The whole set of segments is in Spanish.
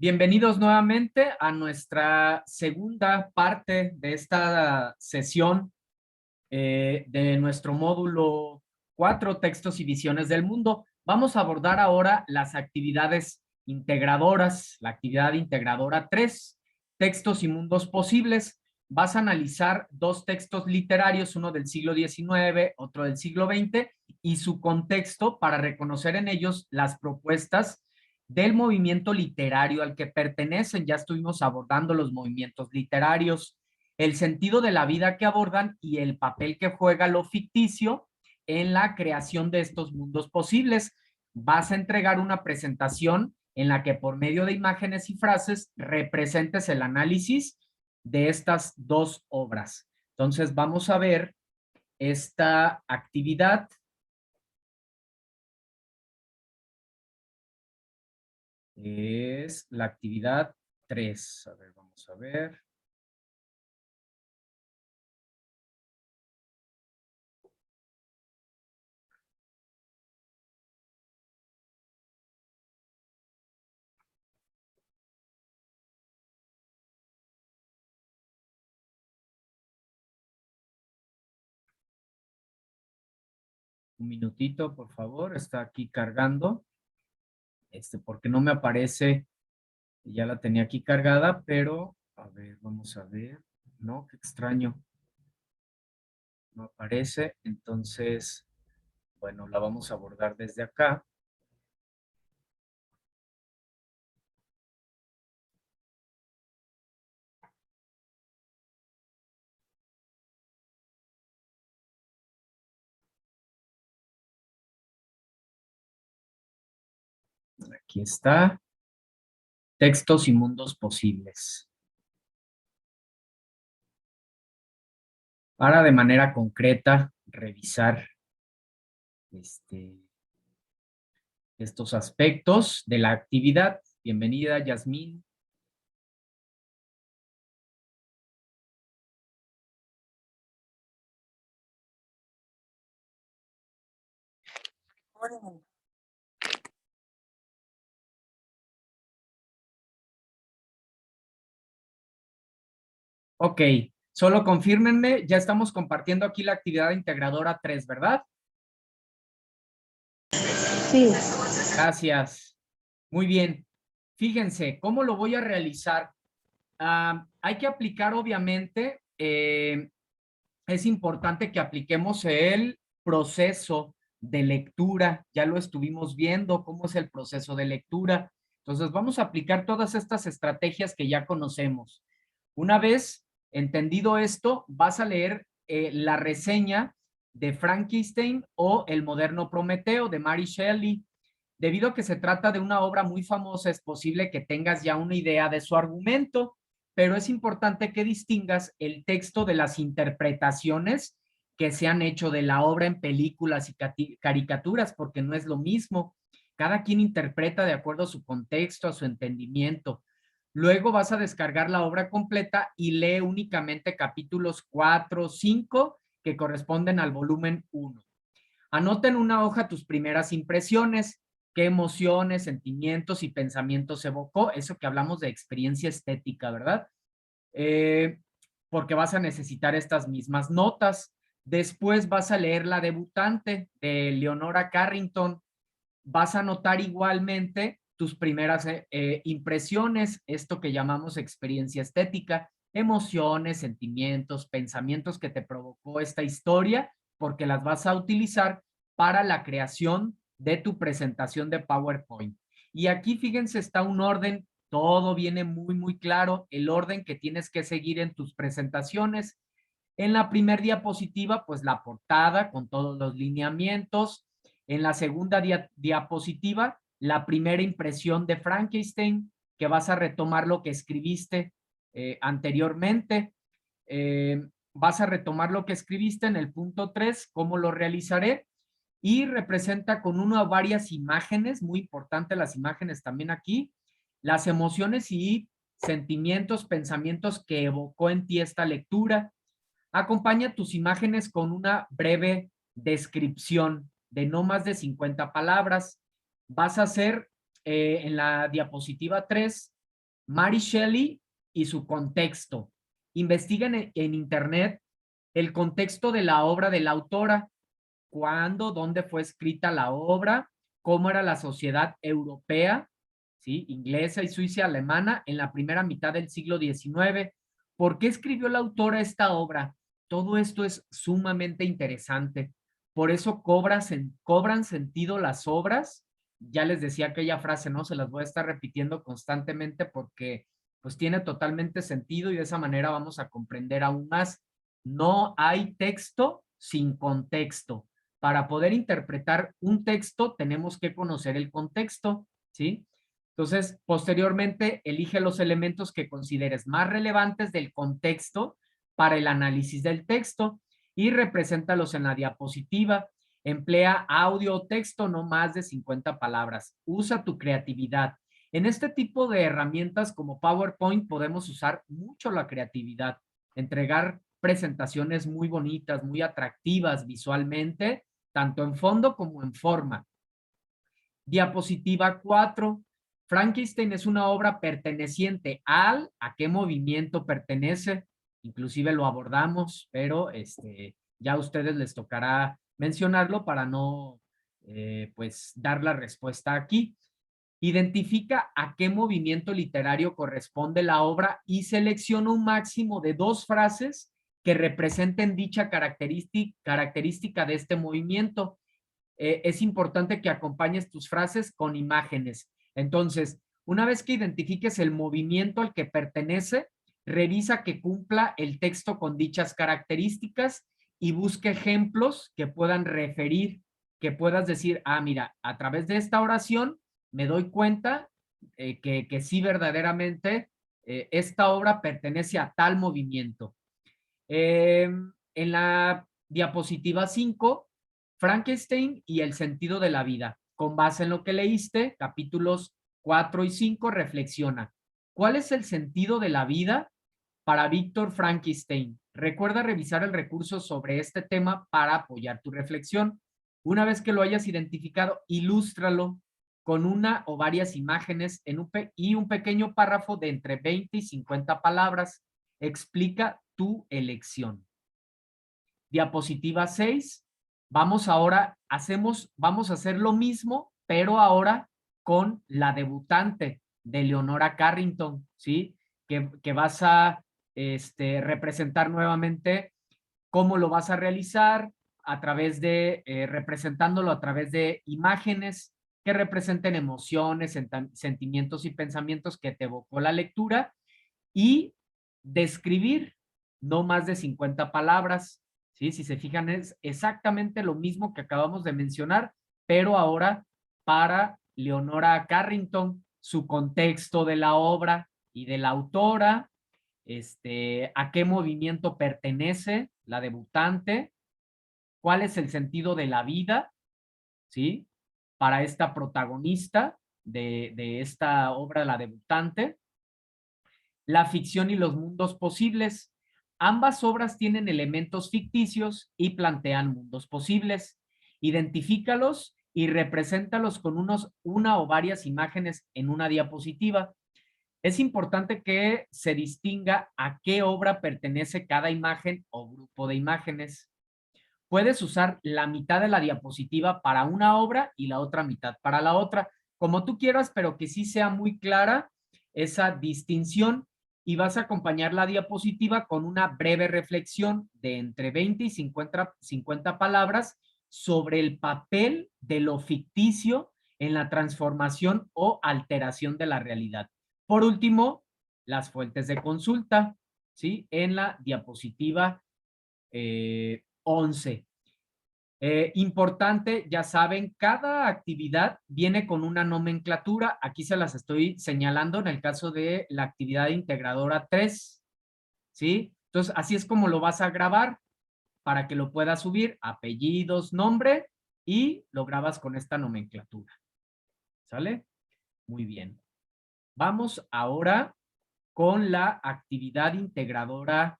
Bienvenidos nuevamente a nuestra segunda parte de esta sesión de nuestro módulo 4, Textos y Visiones del Mundo. Vamos a abordar ahora las actividades integradoras, la actividad integradora 3, Textos y Mundos Posibles. Vas a analizar dos textos literarios, uno del siglo XIX, otro del siglo XX, y su contexto para reconocer en ellos las propuestas del movimiento literario al que pertenecen. Ya estuvimos abordando los movimientos literarios, el sentido de la vida que abordan y el papel que juega lo ficticio en la creación de estos mundos posibles. Vas a entregar una presentación en la que por medio de imágenes y frases representes el análisis de estas dos obras. Entonces vamos a ver esta actividad. Es la actividad 3. A ver, vamos a ver. Un minutito, por favor. Está aquí cargando. Porque no me aparece. Ya la tenía aquí cargada, pero a ver, vamos a ver. No, qué extraño. No aparece. Entonces, bueno, la vamos a abordar desde acá. Aquí está. Textos y mundos posibles. Para de manera concreta revisar estos aspectos de la actividad. Bienvenida, Yasmín. Ok, solo confírmenme, ya estamos compartiendo aquí la actividad integradora 3, ¿verdad? Sí. Gracias. Muy bien. Fíjense, ¿cómo lo voy a realizar? Hay que aplicar, obviamente, es importante que apliquemos el proceso de lectura. Ya lo estuvimos viendo, cómo es el proceso de lectura. Entonces, vamos a aplicar todas estas estrategias que ya conocemos. Una vez entendido esto, vas a leer la reseña de Frankenstein o El moderno Prometeo de Mary Shelley. Debido a que se trata de una obra muy famosa, es posible que tengas ya una idea de su argumento, pero es importante que distingas el texto de las interpretaciones que se han hecho de la obra en películas y caricaturas, porque no es lo mismo. Cada quien interpreta de acuerdo a su contexto, a su entendimiento. Luego vas a descargar la obra completa y lee únicamente capítulos 4, 5 que corresponden al volumen 1. Anota en una hoja tus primeras impresiones, qué emociones, sentimientos y pensamientos evocó, eso que hablamos de experiencia estética, ¿verdad? Porque vas a necesitar estas mismas notas. Después vas a leer La debutante de Leonora Carrington. Vas a anotar igualmente tus primeras impresiones, esto que llamamos experiencia estética, emociones, sentimientos, pensamientos que te provocó esta historia, porque las vas a utilizar para la creación de tu presentación de PowerPoint. Y aquí, fíjense, está un orden, todo viene muy, muy claro, el orden que tienes que seguir en tus presentaciones. En la primera diapositiva, pues la portada con todos los lineamientos. En la segunda diapositiva, la primera impresión de Frankenstein, que vas a retomar lo que escribiste anteriormente. Vas a retomar lo que escribiste en el punto 3, cómo lo realizaré, y representa con una o varias imágenes, muy importante las imágenes también aquí, las emociones y sentimientos, pensamientos que evocó en ti esta lectura. Acompaña tus imágenes con una breve descripción de no más de 50 palabras. Vas a hacer en la diapositiva 3 Mary Shelley y su contexto. Investiguen en internet el contexto de la obra de la autora, cuándo, dónde fue escrita la obra, cómo era la sociedad europea, ¿sí? Inglesa y suiza alemana en la primera mitad del siglo XIX. ¿Por qué escribió la autora esta obra? Todo esto es sumamente interesante. Por eso cobran sentido las obras. Ya les decía aquella frase, ¿no? Se las voy a estar repitiendo constantemente porque pues tiene totalmente sentido y de esa manera vamos a comprender aún más. No hay texto sin contexto. Para poder interpretar un texto tenemos que conocer el contexto, ¿sí? Entonces, posteriormente, elige los elementos que consideres más relevantes del contexto para el análisis del texto y represéntalos en la diapositiva. Emplea audio o texto no más de 50 palabras. Usa tu creatividad. En este tipo de herramientas como PowerPoint podemos usar mucho la creatividad, entregar presentaciones muy bonitas, muy atractivas visualmente, tanto en fondo como en forma. Diapositiva 4. Frankenstein es una obra perteneciente ¿a qué movimiento pertenece? Inclusive lo abordamos, pero ya a ustedes les tocará mencionarlo para no, pues, dar la respuesta aquí. Identifica a qué movimiento literario corresponde la obra y selecciona un máximo de 2 frases que representen dicha característica de este movimiento. Es importante que acompañes tus frases con imágenes. Entonces, una vez que identifiques el movimiento al que pertenece, revisa que cumpla el texto con dichas características y busque ejemplos que puedan referir, que puedas decir, ah, mira, a través de esta oración me doy cuenta que sí verdaderamente esta obra pertenece a tal movimiento. En la diapositiva 5, Frankenstein y el sentido de la vida. Con base en lo que leíste, capítulos 4 y 5, reflexiona. ¿Cuál es el sentido de la vida para Víctor Frankenstein? Recuerda revisar el recurso sobre este tema para apoyar tu reflexión. Una vez que lo hayas identificado, ilústralo con una o varias imágenes y un pequeño párrafo de entre 20 y 50 palabras. Explica tu elección. Diapositiva 6. Vamos a hacer lo mismo, pero ahora con la debutante de Leonora Carrington, ¿sí? Que vas a representar nuevamente cómo lo vas a realizar a través de, representándolo a través de imágenes que representen emociones, sentimientos y pensamientos que te evocó la lectura y describir no más de 50 palabras, ¿sí? Si se fijan, es exactamente lo mismo que acabamos de mencionar, pero ahora para Leonora Carrington, su contexto de la obra y de la autora, a qué movimiento pertenece la debutante, cuál es el sentido de la vida, ¿sí? Para esta protagonista de esta obra, la debutante, la ficción y los mundos posibles. Ambas obras tienen elementos ficticios y plantean mundos posibles. Identifícalos y represéntalos con una o varias imágenes en una diapositiva. Es importante que se distinga a qué obra pertenece cada imagen o grupo de imágenes. Puedes usar la mitad de la diapositiva para una obra y la otra mitad para la otra, como tú quieras, pero que sí sea muy clara esa distinción y vas a acompañar la diapositiva con una breve reflexión de entre 20 y 50 palabras sobre el papel de lo ficticio en la transformación o alteración de la realidad. Por último, las fuentes de consulta, ¿sí? En la diapositiva 11. Importante, ya saben, cada actividad viene con una nomenclatura. Aquí se las estoy señalando en el caso de la actividad integradora 3, ¿sí? Entonces, así es como lo vas a grabar para que lo puedas subir, apellidos, nombre, y lo grabas con esta nomenclatura. ¿Sale? Muy bien. Vamos ahora con la actividad integradora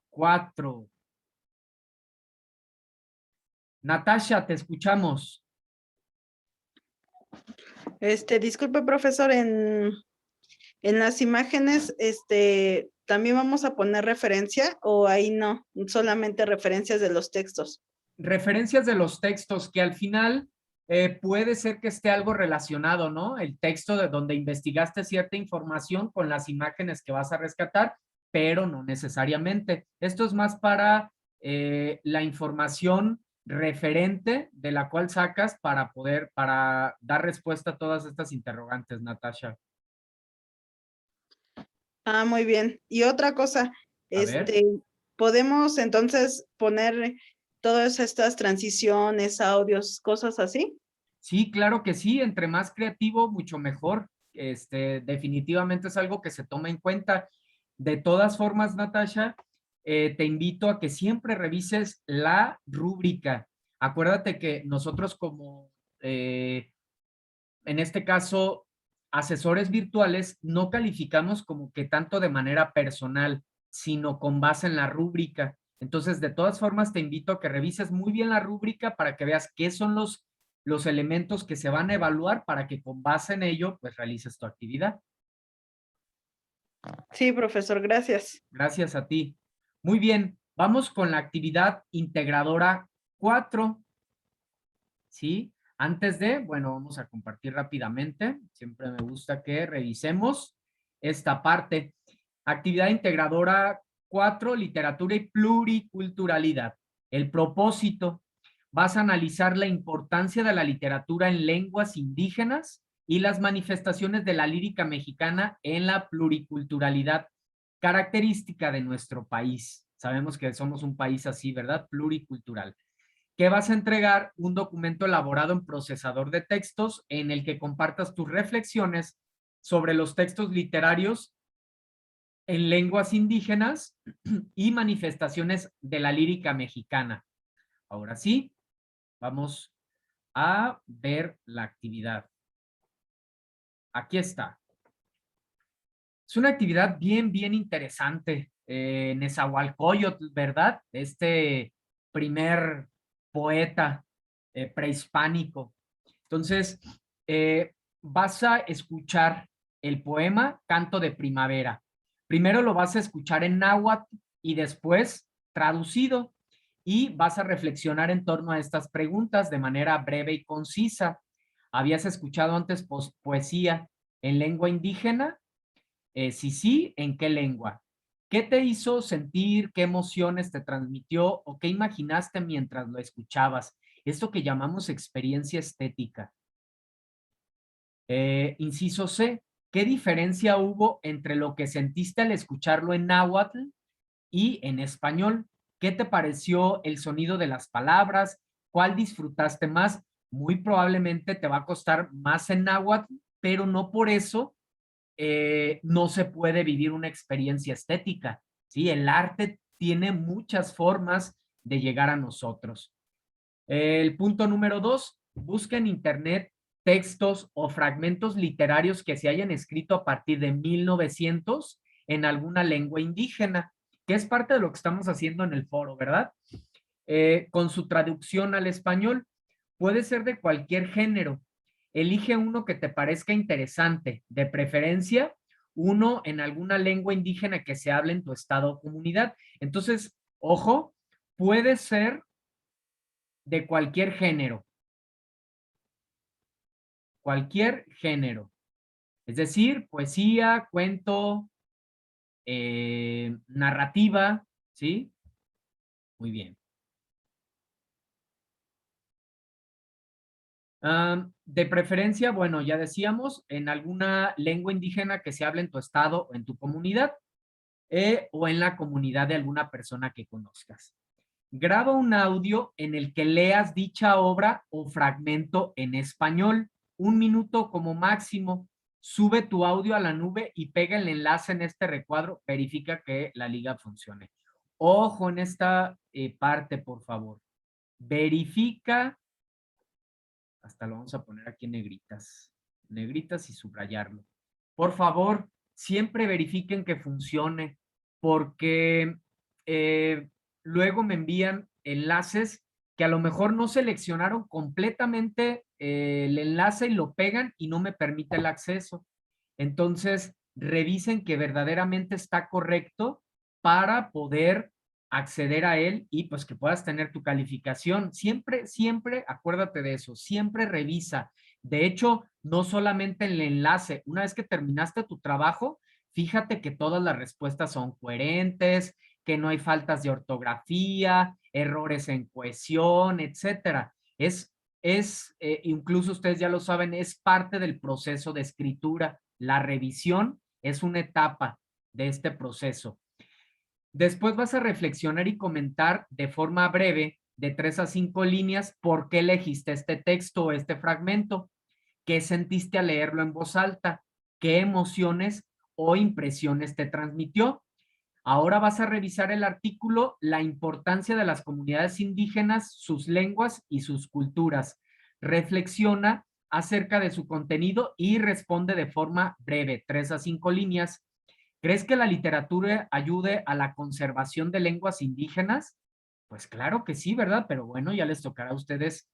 4. Natasha, te escuchamos. Disculpe, profesor, En las imágenes, ¿también vamos a poner referencia o ahí no? Solamente referencias de los textos. Referencias de los textos que al final puede ser que esté algo relacionado, ¿no? El texto de donde investigaste cierta información con las imágenes que vas a rescatar, pero no necesariamente. Esto es más para la información referente de la cual sacas para dar respuesta a todas estas interrogantes, Natasha. Ah, muy bien. Y otra cosa, A ver. ¿podemos entonces poner todas estas transiciones, audios, cosas así? Sí, claro que sí, entre más creativo, mucho mejor. Definitivamente es algo que se toma en cuenta. De todas formas, Natasha, te invito a que siempre revises la rúbrica. Acuérdate que nosotros como, en este caso, asesores virtuales, no calificamos como que tanto de manera personal, sino con base en la rúbrica. Entonces, de todas formas, te invito a que revises muy bien la rúbrica para que veas qué son los elementos que se van a evaluar para que con base en ello, pues realices tu actividad. Sí, profesor, gracias. Gracias a ti. Muy bien, vamos con la actividad integradora 4. ¿Sí? Antes de, bueno, vamos a compartir rápidamente. Siempre me gusta que revisemos esta parte. Actividad integradora 4, literatura y pluriculturalidad. El propósito, vas a analizar la importancia de la literatura en lenguas indígenas y las manifestaciones de la lírica mexicana en la pluriculturalidad, característica de nuestro país. Sabemos que somos un país así, ¿verdad? Pluricultural. Que vas a entregar un documento elaborado en procesador de textos en el que compartas tus reflexiones sobre los textos literarios en lenguas indígenas y manifestaciones de la lírica mexicana. Ahora sí, vamos a ver la actividad. Aquí está. Es una actividad bien interesante. Nezahualcóyotl, ¿verdad? Este primer poeta prehispánico. Entonces, vas a escuchar el poema Canto de Primavera. Primero lo vas a escuchar en náhuatl y después traducido. Y vas a reflexionar en torno a estas preguntas de manera breve y concisa. ¿Habías escuchado antes poesía en lengua indígena? Si sí, ¿en qué lengua? ¿Qué te hizo sentir? ¿Qué emociones te transmitió o qué imaginaste mientras lo escuchabas? Esto que llamamos experiencia estética. Inciso C, ¿qué diferencia hubo entre lo que sentiste al escucharlo en náhuatl y en español? ¿Qué te pareció el sonido de las palabras? ¿Cuál disfrutaste más? Muy probablemente te va a costar más en náhuatl, pero no por eso no se puede vivir una experiencia estética, ¿sí? El arte tiene muchas formas de llegar a nosotros. El punto número 2, busca en internet textos o fragmentos literarios que se hayan escrito a partir de 1900 en alguna lengua indígena, que es parte de lo que estamos haciendo en el foro, ¿verdad? Con su traducción al español. Puede ser de cualquier género. Elige uno que te parezca interesante, de preferencia uno en alguna lengua indígena que se hable en tu estado o comunidad. Entonces, ojo, puede ser de cualquier género, cualquier género. Es decir, poesía, cuento, narrativa, ¿sí? Muy bien. De preferencia, bueno, ya decíamos, en alguna lengua indígena que se hable en tu estado o en tu comunidad o en la comunidad de alguna persona que conozcas. Graba un audio en el que leas dicha obra o fragmento en español, 1 minuto como máximo. Sube tu audio a la nube y pega el enlace en este recuadro. Verifica que la liga funcione. Ojo en esta parte, por favor. Verifica, hasta lo vamos a poner aquí en negritas y subrayarlo. Por favor, siempre verifiquen que funcione, porque luego me envían enlaces que a lo mejor no seleccionaron completamente el enlace y lo pegan y no me permite el acceso. Entonces, revisen que verdaderamente está correcto para poder acceder a él y pues que puedas tener tu calificación. Siempre, siempre, acuérdate de eso, siempre revisa. De hecho, no solamente el enlace, una vez que terminaste tu trabajo, fíjate que todas las respuestas son coherentes, que no hay faltas de ortografía, errores en cohesión, etcétera. Incluso ustedes ya lo saben, es parte del proceso de escritura. La revisión es una etapa de este proceso. Después vas a reflexionar y comentar de forma breve, de 3 a 5 líneas, por qué elegiste este texto o este fragmento, qué sentiste al leerlo en voz alta, qué emociones o impresiones te transmitió. Ahora vas a revisar el artículo, la importancia de las comunidades indígenas, sus lenguas y sus culturas. Reflexiona acerca de su contenido y responde de forma breve, 3 a 5 líneas. ¿Crees que la literatura ayude a la conservación de lenguas indígenas? Pues claro que sí, ¿verdad? Pero bueno, ya les tocará a ustedes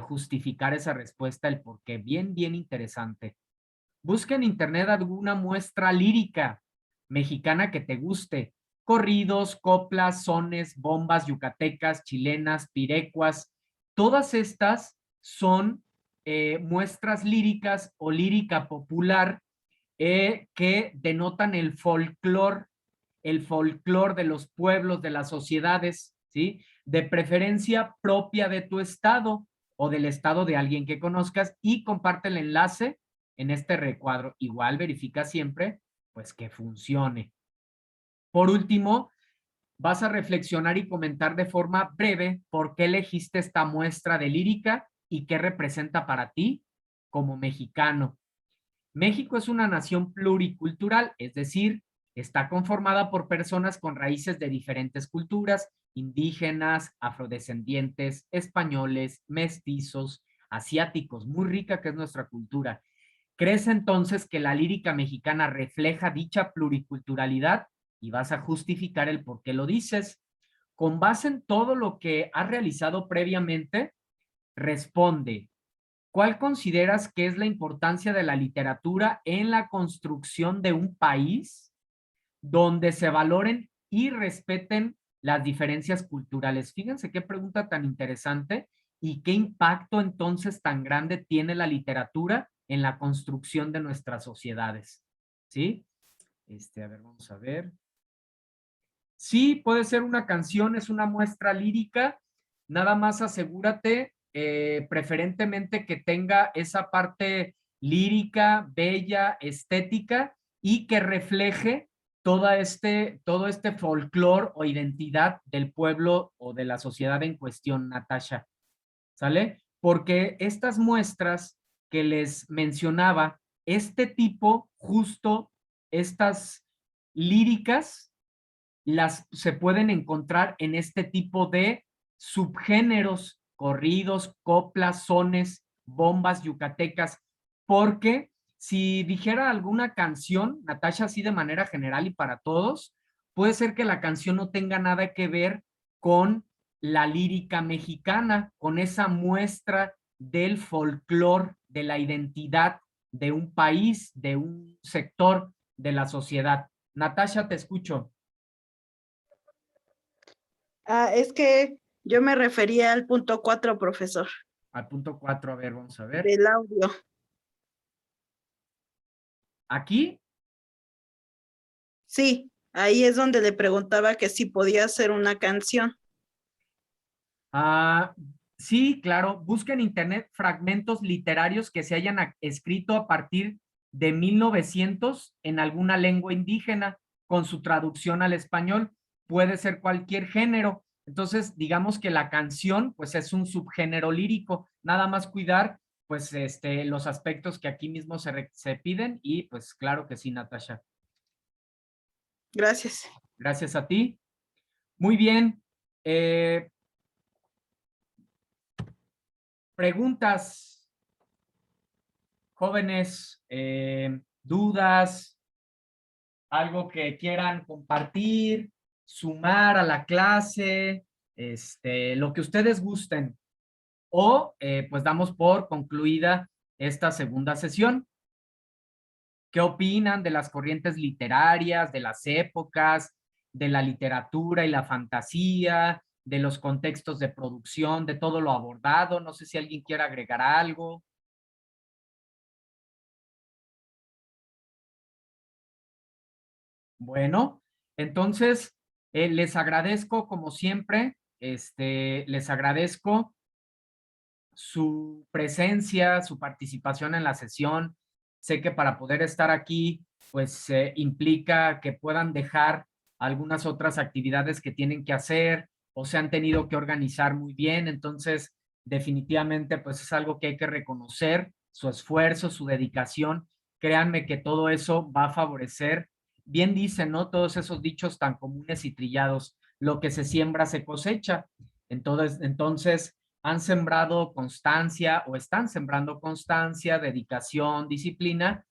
justificar esa respuesta, el por qué. Bien, bien interesante. Busca en internet alguna muestra lírica mexicana que te guste. Corridos, coplas, sones, bombas yucatecas, chilenas, pirecuas. Todas estas son muestras líricas o lírica popular que denotan el folclor de los pueblos, de las sociedades, ¿sí? De preferencia propia de tu estado o del estado de alguien que conozcas y comparte el enlace en este recuadro. Igual verifica siempre, pues, que funcione. Por último, vas a reflexionar y comentar de forma breve por qué elegiste esta muestra de lírica y qué representa para ti como mexicano. México es una nación pluricultural, es decir, está conformada por personas con raíces de diferentes culturas, indígenas, afrodescendientes, españoles, mestizos, asiáticos, muy rica que es nuestra cultura. ¿Crees entonces que la lírica mexicana refleja dicha pluriculturalidad? Y vas a justificar el por qué lo dices. Con base en todo lo que has realizado previamente, responde, ¿cuál consideras que es la importancia de la literatura en la construcción de un país donde se valoren y respeten las diferencias culturales? Fíjense qué pregunta tan interesante y qué impacto entonces tan grande tiene la literatura en la construcción de nuestras sociedades. ¿Sí? A ver, vamos a ver. Sí, puede ser una canción, es una muestra lírica. Nada más asegúrate, preferentemente que tenga esa parte lírica, bella, estética y que refleje todo este folclore o identidad del pueblo o de la sociedad en cuestión, Natasha. ¿Sale? Porque estas muestras que les mencionaba, este tipo, justo estas líricas, se pueden encontrar en este tipo de subgéneros, corridos, coplas, sones, bombas yucatecas, porque si dijera alguna canción, Natasha, así de manera general y para todos, puede ser que la canción no tenga nada que ver con la lírica mexicana, con esa muestra del folclor, de la identidad de un país, de un sector de la sociedad. Natasha, te escucho. Es que yo me refería al punto 4, profesor, Al punto 4, a ver, vamos a ver. del audio. Aquí, Sí, ahí es donde le preguntaba que si podía hacer una canción. ah, sí, claro, busca en internet fragmentos literarios que se hayan escrito a partir de 1900 en alguna lengua indígena con su traducción al español. Puede ser cualquier género. Entonces, digamos que la canción, pues es un subgénero lírico. Nada más cuidar, pues, los aspectos que aquí mismo se piden y, pues, claro que sí, Natasha. Gracias. Gracias a ti. Muy bien. Preguntas, jóvenes, dudas, algo que quieran compartir, sumar a la clase, lo que ustedes gusten. O pues damos por concluida esta segunda sesión. ¿Qué opinan de las corrientes literarias, de las épocas, de la literatura y la fantasía, de los contextos de producción, de todo lo abordado? No sé si alguien quiere agregar algo. Bueno, entonces les agradezco como siempre, les agradezco su presencia, su participación en la sesión. Sé que para poder estar aquí, pues implica que puedan dejar algunas otras actividades que tienen que hacer o se han tenido que organizar muy bien. Entonces, definitivamente, pues es algo que hay que reconocer, su esfuerzo, su dedicación. Créanme que todo eso va a favorecer. Bien dicen, ¿no? Todos esos dichos tan comunes y trillados, lo que se siembra se cosecha. Entonces, han sembrado constancia o están sembrando constancia, dedicación, disciplina,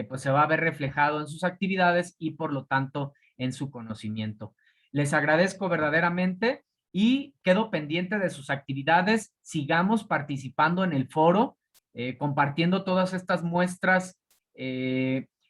pues se va a ver reflejado en sus actividades y por lo tanto en su conocimiento. Les agradezco verdaderamente y quedo pendiente de sus actividades. Sigamos participando en el foro, compartiendo todas estas muestras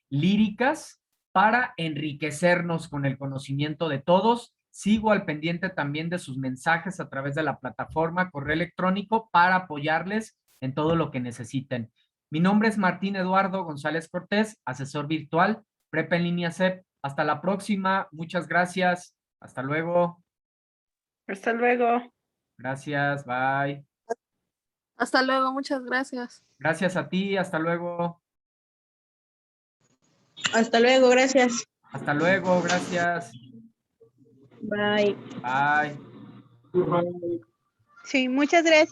líricas para enriquecernos con el conocimiento de todos. Sigo al pendiente también de sus mensajes a través de la plataforma correo electrónico para apoyarles en todo lo que necesiten. Mi nombre es Martín Eduardo González Cortés, asesor virtual, Prepa en línea CEP. Hasta la próxima. Muchas gracias. Hasta luego. Hasta luego. Gracias. Bye. Hasta luego, muchas gracias. Gracias a ti. Hasta luego. Hasta luego, gracias. Hasta luego. Gracias. Bye. Bye. Sí, muchas gracias.